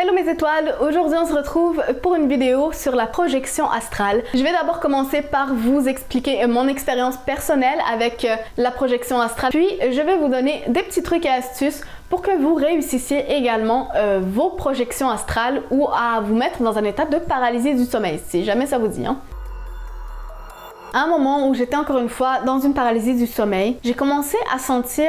Hello mes étoiles, aujourd'hui on se retrouve pour une vidéo sur la projection astrale. Je vais d'abord commencer par vous expliquer mon expérience personnelle avec la projection astrale, puis je vais vous donner des petits trucs et astuces pour que vous réussissiez également vos projections astrales ou à vous mettre dans un état de paralysie du sommeil, si jamais ça vous dit. À un moment où j'étais encore une fois dans une paralysie du sommeil, j'ai commencé à sentir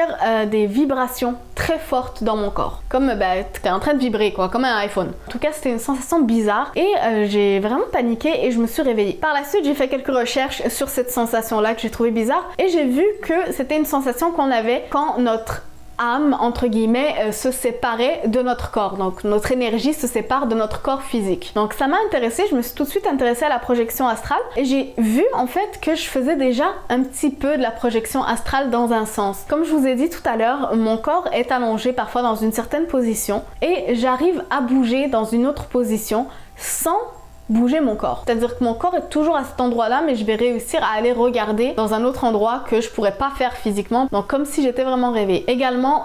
des vibrations très fortes dans mon corps. Comme t'es en train de vibrer quoi, comme un iPhone. En tout cas, c'était une sensation bizarre et j'ai vraiment paniqué et je me suis réveillée. Par la suite, j'ai fait quelques recherches sur cette sensation-là que j'ai trouvée bizarre et j'ai vu que c'était une sensation qu'on avait quand notre âme, entre guillemets, se séparait de notre corps. Donc notre énergie se sépare de notre corps physique. Donc ça m'a intéressée, je me suis tout de suite intéressée à la projection astrale et j'ai vu en fait que je faisais déjà un petit peu de la projection astrale dans un sens. Comme je vous ai dit tout à l'heure, mon corps est allongé parfois dans une certaine position et j'arrive à bouger dans une autre position sans bouger mon corps. C'est-à-dire que mon corps est toujours à cet endroit-là, mais je vais réussir à aller regarder dans un autre endroit que je pourrais pas faire physiquement. Donc comme si j'étais vraiment réveillée. Également,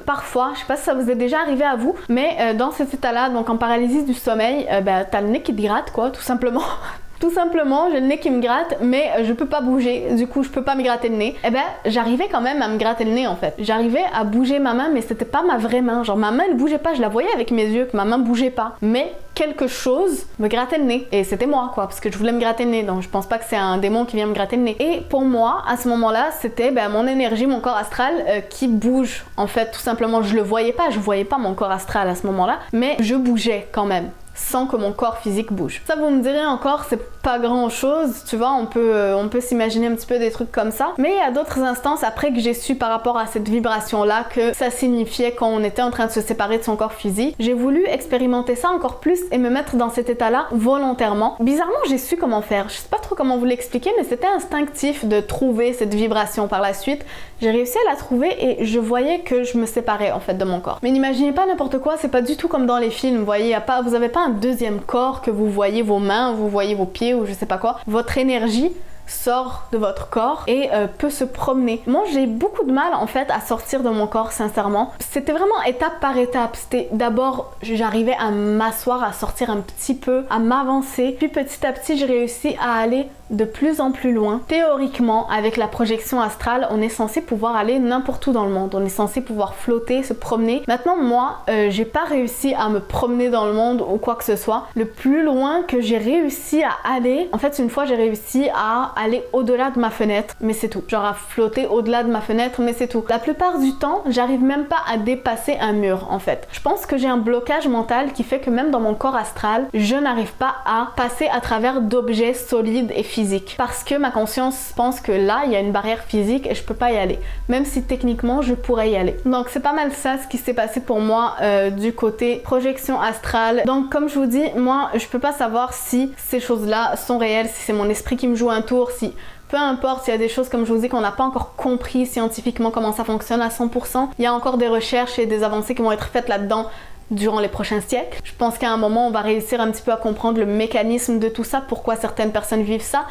parfois, je sais pas si ça vous est déjà arrivé à vous, mais dans cet état-là, donc en paralysie du sommeil, t'as le nez qui te gratte quoi, tout simplement. Tout simplement, j'ai le nez qui me gratte, mais je peux pas bouger, du coup je peux pas me gratter le nez. J'arrivais quand même à me gratter le nez en fait. J'arrivais à bouger ma main, mais c'était pas ma vraie main. Genre ma main elle bougeait pas, je la voyais avec mes yeux que ma main bougeait pas. Mais quelque chose me grattait le nez. Et c'était moi quoi, parce que je voulais me gratter le nez. Donc je pense pas que c'est un démon qui vient me gratter le nez. Et pour moi, à ce moment-là, c'était mon énergie, mon corps astral qui bouge. En fait, tout simplement, je voyais pas mon corps astral à ce moment-là, mais je bougeais quand même, sans que mon corps physique bouge. Ça vous me direz encore, c'est pas grand chose, tu vois, on peut s'imaginer un petit peu des trucs comme ça, mais il y a d'autres instances après que j'ai su par rapport à cette vibration là que ça signifiait qu'on était en train de se séparer de son corps physique. J'ai voulu expérimenter ça encore plus et me mettre dans cet état là volontairement. Bizarrement j'ai su comment faire, je sais pas trop comment vous l'expliquer, mais c'était instinctif de trouver cette vibration. Par la suite j'ai réussi à la trouver et je voyais que je me séparais en fait de mon corps. Mais n'imaginez pas n'importe quoi, c'est pas du tout comme dans les films, vous voyez, vous avez pas un deuxième corps que vous voyez vos mains, vous voyez vos pieds ou je sais pas quoi. Votre énergie sort de votre corps et peut se promener. Moi j'ai beaucoup de mal en fait à sortir de mon corps sincèrement. C'était vraiment étape par étape. C'était d'abord j'arrivais à m'asseoir, à sortir un petit peu, à m'avancer, puis petit à petit j'ai réussi à aller de plus en plus loin. Théoriquement, avec la projection astrale, on est censé pouvoir aller n'importe où dans le monde. On est censé pouvoir flotter, se promener. Maintenant, moi, j'ai pas réussi à me promener dans le monde ou quoi que ce soit. Le plus loin que j'ai réussi à aller, en fait, une fois, j'ai réussi à aller au-delà de ma fenêtre, mais c'est tout. Genre à flotter au-delà de ma fenêtre, mais c'est tout. La plupart du temps, j'arrive même pas à dépasser un mur, en fait. Je pense que j'ai un blocage mental qui fait que même dans mon corps astral, je n'arrive pas à passer à travers d'objets solides et physiques. Parce que ma conscience pense que là, il y a une barrière physique et je peux pas y aller. Même si techniquement, je pourrais y aller. Donc c'est pas mal ça ce qui s'est passé pour moi du côté projection astrale. Donc comme je vous dis, moi, je peux pas savoir si ces choses-là sont réelles, si c'est mon esprit qui me joue un tour, si... Peu importe, s'il y a des choses, comme je vous dis, qu'on n'a pas encore compris scientifiquement comment ça fonctionne à 100%. Il y a encore des recherches et des avancées qui vont être faites là-dedans durant les prochains siècles. Je pense qu'à un moment, on va réussir un petit peu à comprendre le mécanisme de tout ça, pourquoi certaines personnes vivent ça.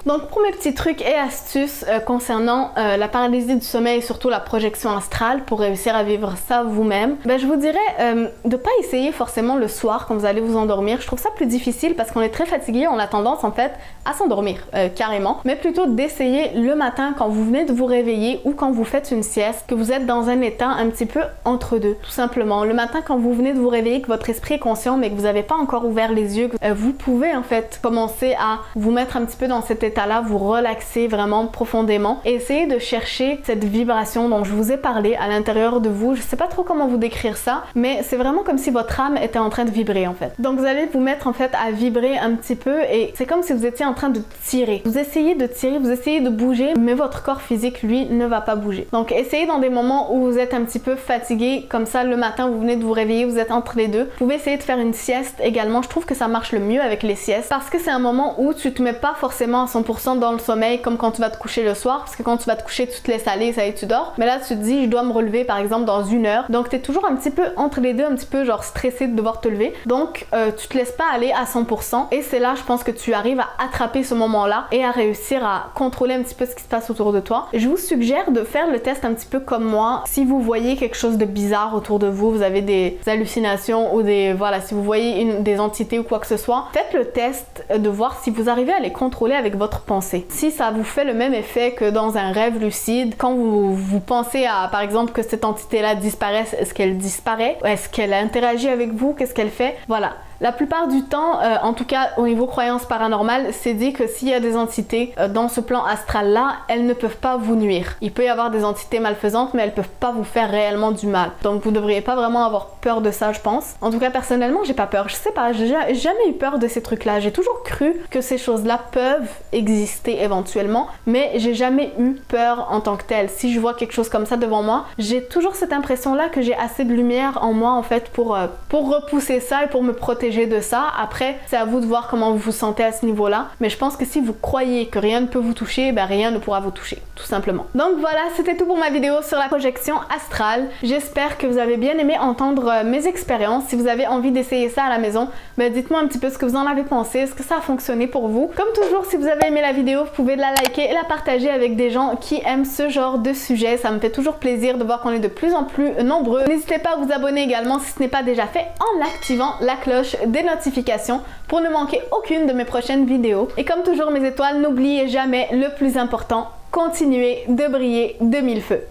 Donc pour mes petits trucs et astuces concernant la paralysie du sommeil et surtout la projection astrale pour réussir à vivre ça vous-même, je vous dirais de pas essayer forcément le soir quand vous allez vous endormir. Je trouve ça plus difficile parce qu'on est très fatigué, on a tendance en fait à s'endormir carrément, mais plutôt d'essayer le matin quand vous venez de vous réveiller ou quand vous faites une sieste, que vous êtes dans un état un petit peu entre deux, tout simplement. Le matin quand vous venez de vous réveiller, que votre esprit est conscient mais que vous n'avez pas encore ouvert les yeux, vous pouvez en fait commencer à vous mettre un petit peu dans cet état là, vous relaxer vraiment profondément et essayer de chercher cette vibration dont je vous ai parlé à l'intérieur de vous. Je sais pas trop comment vous décrire ça, mais c'est vraiment comme si votre âme était en train de vibrer en fait. Donc vous allez vous mettre en fait à vibrer un petit peu et c'est comme si vous étiez en train de tirer. Vous essayez de tirer, vous essayez de bouger, mais votre corps physique lui ne va pas bouger. Donc essayez dans des moments où vous êtes un petit peu fatigué, comme ça le matin vous venez de vous réveiller, vous êtes entre les deux. Vous pouvez essayer de faire une sieste également. Je trouve que ça marche le mieux avec les siestes parce que c'est un moment où tu te mets pas forcément à 100% dans le sommeil comme quand tu vas te coucher le soir, parce que quand tu vas te coucher, tu te laisses aller, ça y est, tu dors. Mais là, tu te dis, je dois me relever par exemple dans 1 heure. Donc, tu es toujours un petit peu entre les deux, un petit peu genre stressé de devoir te lever. Donc, tu te laisses pas aller à 100% et c'est là, je pense que tu arrives à attraper ce moment-là et à réussir à contrôler un petit peu ce qui se passe autour de toi. Je vous suggère de faire le test un petit peu comme moi. Si vous voyez quelque chose de bizarre autour de vous, vous avez des hallucinations ou voilà, si vous voyez des entités ou quoi que ce soit, faites le test de voir si vous arrivez à les contrôler avec votre pensée. Si ça vous fait le même effet que dans un rêve lucide, quand vous pensez à, par exemple, que cette entité-là disparaisse, est-ce qu'elle disparaît? Est-ce qu'elle interagit avec vous? Qu'est-ce qu'elle fait? Voilà. La plupart du temps, en tout cas au niveau croyance paranormale, c'est dit que s'il y a des entités dans ce plan astral-là, elles ne peuvent pas vous nuire. Il peut y avoir des entités malfaisantes, mais elles peuvent pas vous faire réellement du mal. Donc vous devriez pas vraiment avoir peur de ça, je pense. En tout cas, personnellement, j'ai pas peur. Je sais pas, j'ai jamais eu peur de ces trucs-là. J'ai toujours cru que ces choses-là peuvent exister éventuellement, mais j'ai jamais eu peur en tant que telle. Si je vois quelque chose comme ça devant moi, j'ai toujours cette impression-là que j'ai assez de lumière en moi, en fait, pour repousser ça et pour me protéger de ça. Après, c'est à vous de voir comment vous vous sentez à ce niveau-là, mais je pense que si vous croyez que rien ne peut vous toucher, ben rien ne pourra vous toucher, tout simplement. Donc voilà, c'était tout pour ma vidéo sur la projection astrale. J'espère que vous avez bien aimé entendre mes expériences. Si vous avez envie d'essayer ça à la maison, ben dites-moi un petit peu ce que vous en avez pensé, est-ce que ça a fonctionné pour vous? Comme toujours, si vous avez aimé la vidéo, vous pouvez la liker et la partager avec des gens qui aiment ce genre de sujet. Ça me fait toujours plaisir de voir qu'on est de plus en plus nombreux. N'hésitez pas à vous abonner également si ce n'est pas déjà fait en activant la cloche des notifications pour ne manquer aucune de mes prochaines vidéos. Et comme toujours mes étoiles, n'oubliez jamais le plus important, continuez de briller de 1000 feux.